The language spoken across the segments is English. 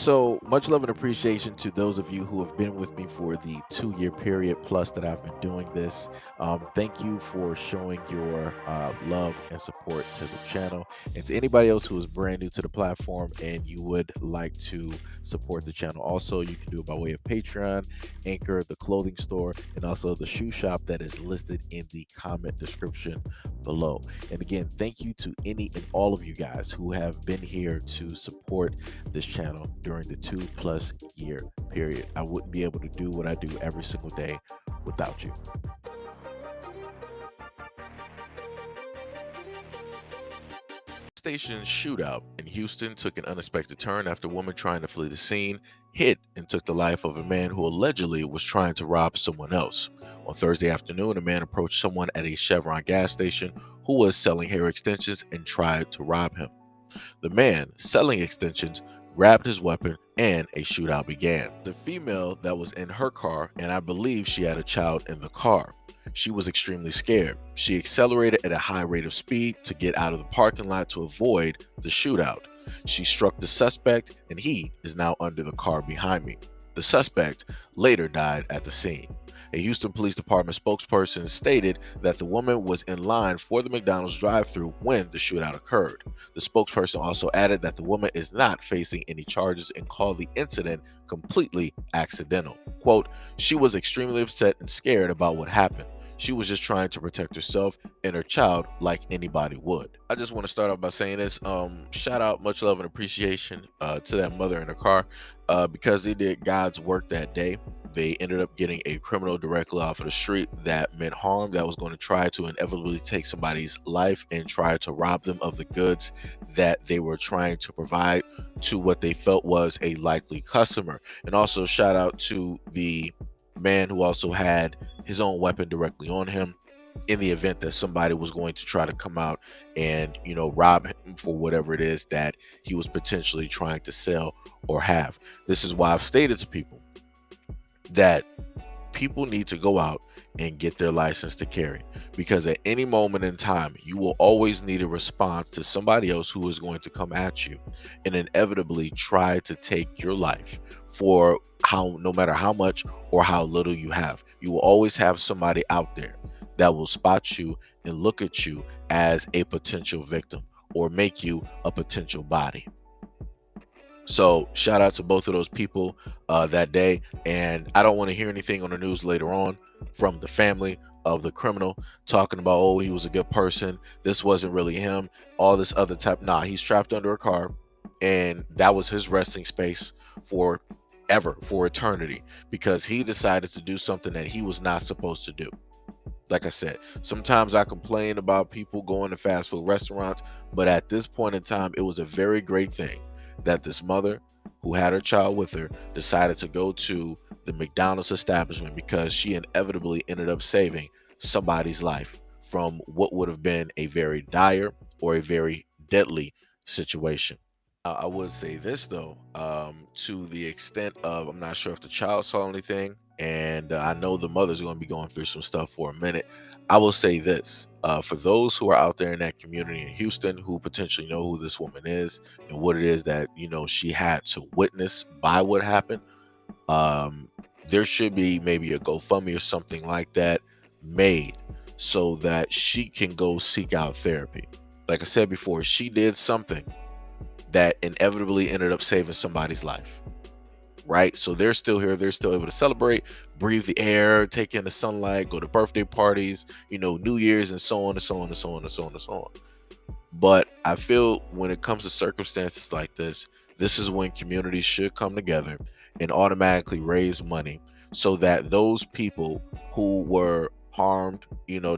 So much love and appreciation to those of you who have been with me for the 2 year period plus that I've been doing this. Thank you for showing your love and support to the channel. And to anybody else who is brand new to the platform and you would like to support the channel, also, you can do it by way of Patreon, Anchor, the clothing store, and also the shoe shop that is listed in the comment description below. And again, thank you to any and all of you guys who have been here to support this channel during the 2+ year period. I wouldn't be able to do what I do every single day without you. Station shootout in Houston took an unexpected turn after a woman trying to flee the scene hit and took the life of a man who allegedly was trying to rob someone else. On Thursday afternoon, a man approached someone at a Chevron gas station who was selling hair extensions and tried to rob him. The man selling extensions grabbed his weapon and a shootout began. The female that was in her car, and I believe she had a child in the car. She was extremely scared. She accelerated at a high rate of speed to get out of the parking lot to avoid the shootout. She struck the suspect and he is now under the car behind me. The suspect later died at the scene. A Houston Police Department spokesperson stated that the woman was in line for the McDonald's drive-thru when the shootout occurred. The spokesperson also added that the woman is not facing any charges and called the incident completely accidental. Quote, "She was extremely upset and scared about what happened. She was just trying to protect herself and her child like anybody would." I just want to start off by saying this. Shout out, much love and appreciation to that mother in her car because they did God's work that day. They ended up getting a criminal directly off of the street that meant harm, that was going to try to inevitably take somebody's life and try to rob them of the goods that they were trying to provide to what they felt was a likely customer. And also shout out to the man who also had his own weapon directly on him in the event that somebody was going to try to come out and rob him for whatever it is that he was potentially trying to sell or have. This is why I've stated to people that people need to go out and get their license to carry, because at any moment in time you will always need a response to somebody else who is going to come at you and inevitably try to take your life for no matter how much or how little you have. You will always have somebody out there that will spot you and look at you as a potential victim or make you a potential body. So shout out to both of those people that day. And I don't want to hear anything on the news later on from the family of the criminal talking about, oh, he was a good person, this wasn't really him, all this other type. Nah, he's trapped under a car and that was his resting space for eternity, because he decided to do something that he was not supposed to do. Like I said, sometimes I complain about people going to fast food restaurants, but at this point in time, it was a very great thing that this mother who had her child with her decided to go to the McDonald's establishment, because she inevitably ended up saving somebody's life from what would have been a very dire or a very deadly situation. I would say this though, to the extent of, I'm not sure if the child saw anything, and I know the mother's going to be going through some stuff for a minute. I will say this, for those who are out there in that community in Houston who potentially know who this woman is and what it is that she had to witness by what happened, there should be maybe a GoFundMe or something like that made so that she can go seek out therapy. Like I said before, she did something that inevitably ended up saving somebody's life, right? So they're still here, they're still able to celebrate, breathe the air, take in the sunlight, go to birthday parties, New Year's, and so on and so on and so on and so on and so on. But I feel when it comes to circumstances like this is when communities should come together and automatically raise money so that those people who were harmed,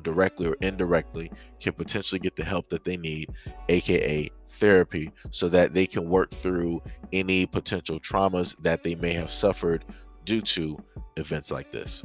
directly or indirectly, can potentially get the help that they need, aka therapy, so that they can work through any potential traumas that they may have suffered due to events like this.